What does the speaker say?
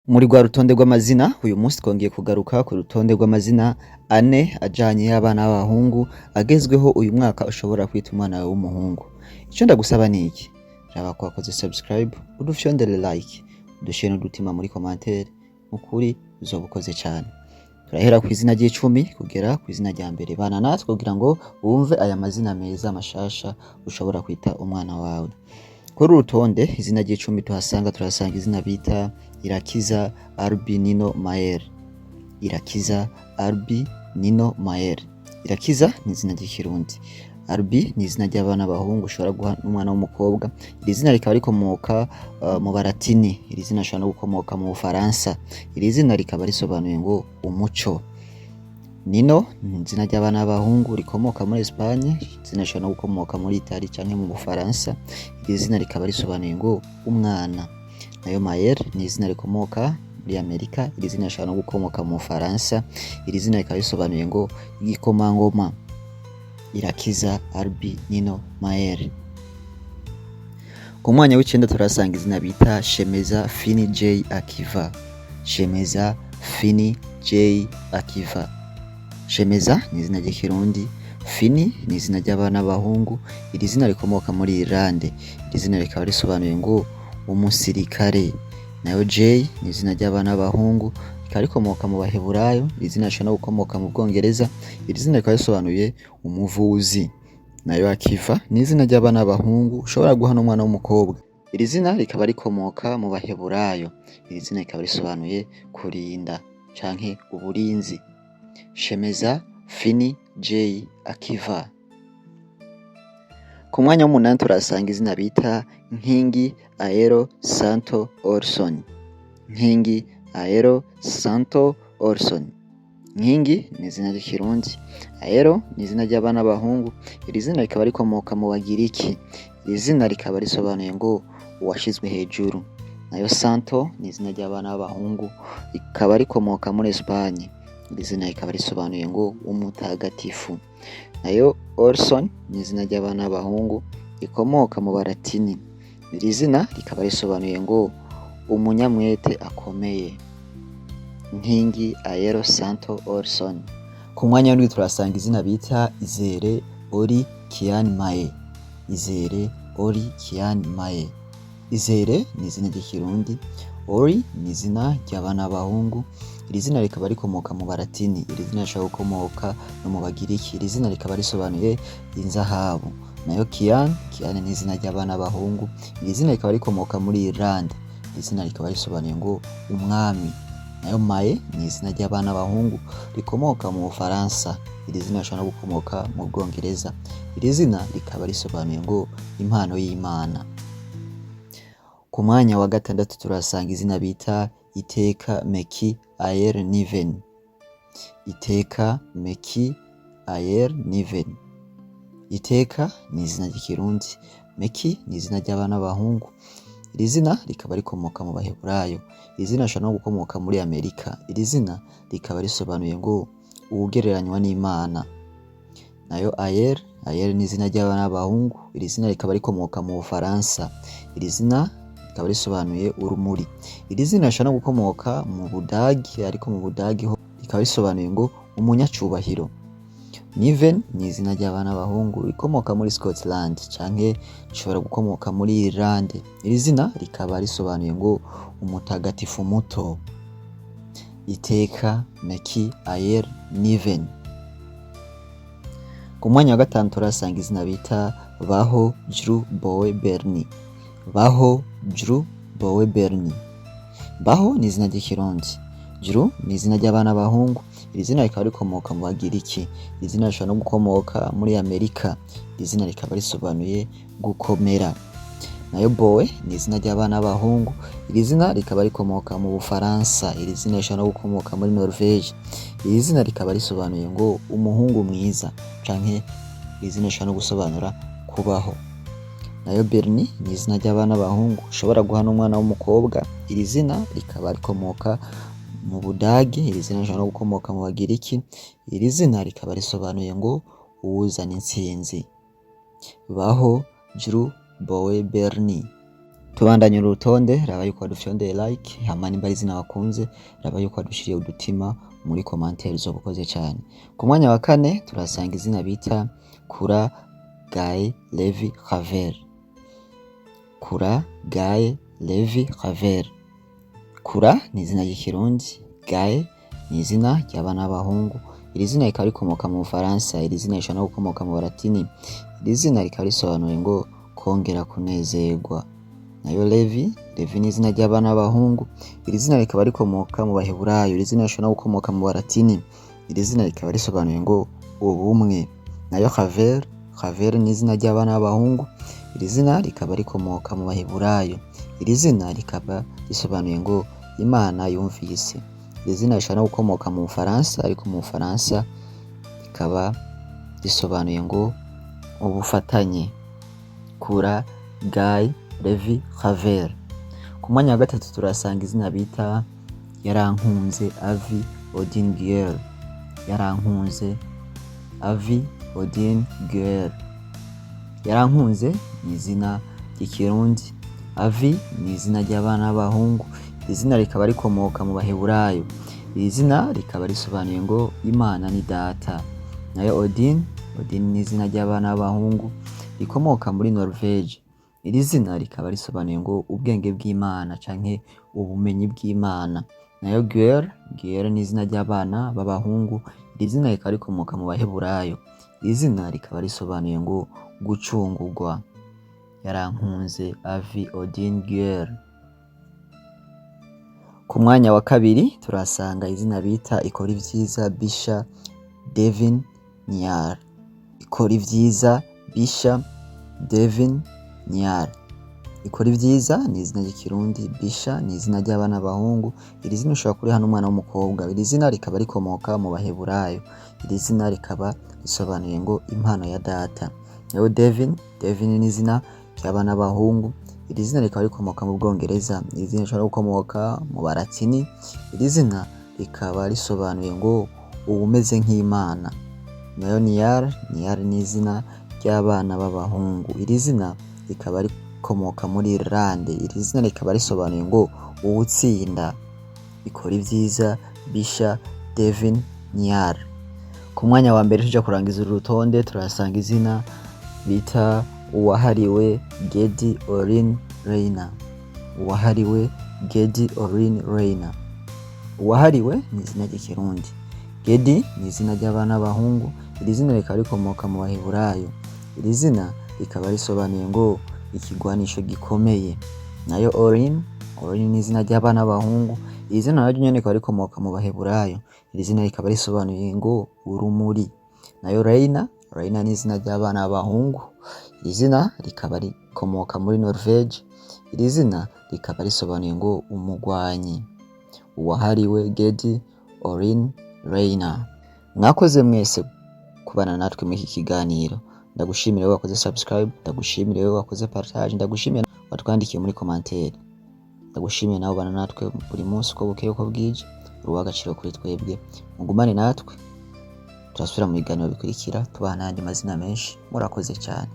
Muri rwa rutonde rw'amazina uyu munsi twongeye kugaruka ku rutonde rw'amazina ane ajanye y'abana b'abahungu agezweho uyu mwaka ushobora kwita umwana wawe w'umuhungu. Ico ndagusaba ni iki? Raba ko wakoze subscribe, udufyondere like, udushire n'udutima muri commentaire, mukuri uzoba ukoze cane. Turahera ku izina ry'icumi kugera ku izina rya mbere. Bana natwe kugira ngo wumve aya mazina meza mashasha ushobora kwita umwana wawe. Kuri urutonde izina ry'icumi turasanga izina bita Irakiza Albi Nino Mael. Irakiza Albi Nino Mael. Irakiza ni izina ry'ikirundi. Albi ni izina ry'abana b'abahungu ushobora guha n'umwana w'umukobwa. Iri zina rikaba rikomoka mu Baratini. Iri zina rishobora no gukomoka mu Bufaransa. Iri zina rikaba risobanuye ngo umuco. Nino ni izina ry'abana b'abahungu rikomoka muri Espagne. Izina rishobora no gukomoka muri Italy canke mu Bufaransa. Iri zina rikaba risobanuye ngo umwana. Nayo Mael ni izina rikomoka muri Amerika. Iri zina rishobora no gukomoka mu Bufaransa. Iri zina rikaba risobanuye ngo igikomangoma. Irakiza Albi Nino Mael. Ku mwanya w'icenda turasanga izina bita Shemeza Fini J Akiva. Shemeza Fini J Akiva. Shemeza ni izina ry'ikirundi. Fini ni izina ry'abana b'abahungu. Iri zina rikomoka muri Irlande. Iri zina rikaba risobanuye ngo umusirikare. Nayo J ni izina ry'abana b'abahungu rikaba rikomoka mu Baheburayo. Iri zina rishobora no gukomoka mu Bwongereza. Iri zina rikaba risobanuye umuvuzi. Nayo Akiva ni izina ry'abana b'abahungu ushobora guha n'umwana w'umukobwa. Iri zina rikaba rikomoka mu Baheburayo. Iri zina rikaba risobanuye kurinda canke uburinzi. Shemeza Fini J Akiva. Ku mwanya w'umunani turasanga izina bita Nkingi Aero Santo Orson. Nkingi Aero Santo Orson. Nkingi ni izina ry'ikirundi. Aero ni izina ry'abana b'abahungu. Iri zina rikaba rikomoka mu Bagiriki. Iri zina rikaba risobanuye ngo uwashizwe hejuru. Nayo Santo ni izina ry'abana b'abahungu rikaba rikomoka muri Espagne. Iri zina rikaba risobanuye ngo umutagatifu. Nayo Orson ni izina ry'abana b'abahungu rikomoka mu Baratini. Iri zina rikaba risobanuye ngo umunyamwete akomeye. Nkingi Aero Santo Orson. Ku mwanya w'indwi turasanga izina bita Izere Ori Kian Mae. Izere Ori Kian Mae. Izere ni izina ry'ikirundi. Ori ni izina ry'abana b'abahungu. Iri zina rikaba rikomoka mu Baratini. Iri zina rishobora gukomoka no mu Bagiriki. Iri zina rikaba risobanuye inzahabu. Nayo Kian ni izina ry'abana b'abahungu. Iri zina rikaba rikomoka muri Irlande. Iri zina rikaba risobanuye ngo umwami. Nayo Mae ni izina ry'abana b'abahungu rikomoka mu Bufaransa. Iri zina rishobora no gukomoka mu Bwongereza. Iri zina rikaba risobanuye ngo impano y'Imana. Ku mwanya wa gatandatu turasanga izina bita Iteka Meki Ayer Niven. Iteka Meki Ayer Niven. Iteka ni izina ry'ikirundi. Meki ni izina ry'abana b'abahungu. Iri zina rikaba rikomoka mu Baheburayo. Iri zina rishobora no gukomoka muri Amerika. Iri zina rikaba risobanuye ngo uwugereranywa n'Imana. Nayo Ayer ni izina ry'abana b'abahungu. Iri zina rikaba rikomoka mu Bufaransa. Iri zina rikaba risobanuye urumuri. Iri zina rishobora no gukomoka mu Budagi, ariko mu Budagi ho rikaba risobanuye ngo umunyacubahiro. Niven ni izina ry'abana b'abahungu rikomoka muri Scotland canke rishobora gukomoka muri Irlande. Iri zina rikaba risobanuye ngo umutagatifu muto. Iteka Meki Ayer Niven. Ku mwanya wa gatanu turasanga izina bita Baho Jru Bowe Berni. Baho Jru Bowe Berni. Baho ni izina ry'ikirundi. Jru ni izina ry'abana b'abahungu. Iri zina rikaba rikomoka mu Bagiriki. Iri zina rishobora no gukomoka muri Amerika. Iri zina rikaba risobanuye gukomera. Nayo Bowe ni izina ry'abana b'abahungu. Iri zina rikaba rikomoka mu Bufaransa. Iri zina rishobora no gukomoka muri Norvege. Iri zina rikaba risobanuye ngo umuhungu mwiza canke iri zina rishobora no gusobanura kubaho. Nayo Berni ni izina ry'abana b'abahungu ushobora guha n'umwana w'umukobwa. Iri zina rikaba rikomoka mu Budagi. Iri zina rishobora no gukomoka mu Bagiriki. Iri zina rikaba risobanuye ngo uwuzana intsinzi. Baho Jru Bowe Berni. Tubandanye urutonde, raba yuko wadufyondeye like, hama nimba ari izina wakunze, raba yuko wadushiriye udutima muri commentaire uzobukoze cyane. Ku mwanya wa kane turasanga izina bita Kura Guy Levi Claver. Kura Guy Levi Claver. Kura ni izina ry'ikirundi, Guy ni izina ry'abana b'abahungu. Iri zina rikaba rikomoka mu Bufaransa, iri zina rishobora no gukomoka mu Balatini. Iri zina rikaba risobanuye ngo kongera kunezerwa. Nayo Levi ni izina ry'abana b'abahungu. Iri zina rikaba rikomoka mu Baheburayo, iri zina rishobora no gukomoka mu Balatini. Iri zina rikaba risobanuye ngo ubumwe. Nayo Claver ni izina ry'abana b'abahungu. Iri zina rikaba rikomoka mu Baheburayo. Iri zina rikaba risobanuye ngo Imana yumvise. Iri zina rishobora no gukomoka mu Bufaransa, ariko mu Bufaransa rikaba risobanuye ngo ubufatanye. Kura Guy Levi Claver. Ku mwanya wa gatatu turasanga izina bita Yarankunze Avi Odin Guerre. Yarankunze Avi Odin Guerre. Yarankunze ni izina ry'ikirundi, Avi ni izina ry'abana b'abahungu. Iri zina rikaba rikomoka mu Baheburayo. Iri zina rikaba risobanuye ngo Imana ni data. Nayo Odin ni izina ry'abana b'abahungu rikomoka muri Norvege. Iri zina rikaba risobanuye ngo ubwenge bw'Imana canke ubumenyi bw'Imana. Nayo Guerre ni izina ry'abana b'abahungu. Iri zina rikaba rikomoka mu Baheburayo. Iri zina rikaba risobanuye ngo gucungurwa. Yarankunze Avi Odin Guerre. Ku mwanya wa kabiri turasanga izina bita Ikorivyiza Bisha Devin Niar. Ikorivyiza Bisha Devin Niar. Ikorivyiza ni izina ry'ikirundi, Bisha ni izina ry'abana b'abahungu. Iri zina ushobora kuriha n'umwana w'umukobwa. Iri zina rikaba rikomoka mu Baheburayo. Iri zina rikaba risobanuye ngo impano ya data. Nayo Devin ni izina ry'abana b'abahungu. Iri zina rikaba rikomoka mu Bwongereza. Iri zina rishobora gukomoka mu Balatini. Iri zina rikaba risobanuye ngo ubumeze nk'Imana. Nayo Niar ni izina ry'abana b'abahungu. Iri zina rikaba rikomoka muri Irlande. Iri zina rikaba risobanuye ngo uwutsinda. Ikorivyiza Bisha Devin Niar. Ku mwanya wa mbere tujya kurangiza urutonde turasanga izina bita Uwahariwe Gedi Orin Reina. Uwahariwe Gedi Orin Reina. Uwahariwe ni izina ry'ikirundi, Gedi ni izina ry'abana b'abahungu. Iri zina rikaba rikomoka mu Baheburayo. Iri zina rikaba risobanuye ngo ikigwanisho gikomeye. Nayo Orin ni izina ry'abana b'abahungu. Iri zina naryo nyene rikaba rikomoka mu Baheburayo. Iri zina rikaba risobanuye ngo urumuri. Nayo Reina ni izina ry'abana b'abahungu. Iri zina rikaba rikomoka muri Norvege. Iri zina rikaba risobanuye ngo umugwanyi. Uwahariwe Gedi Orin Reina. Mwakoze mwese kubana natwe muri iki kiganiro. Ndagushimire wakoze subscribe, ndagushimire wakoze partage, ndagushimire watwandikiye muri commentaire. Ndagushimire nawe bana natwe buri munsi uko bukeye uko bwije. Uruwa agaciro kuri twebwe. Mugumane natwe. Turasubira mu biganiro bikurikira tubaha n'andi mazina menshi. Murakoze cyane.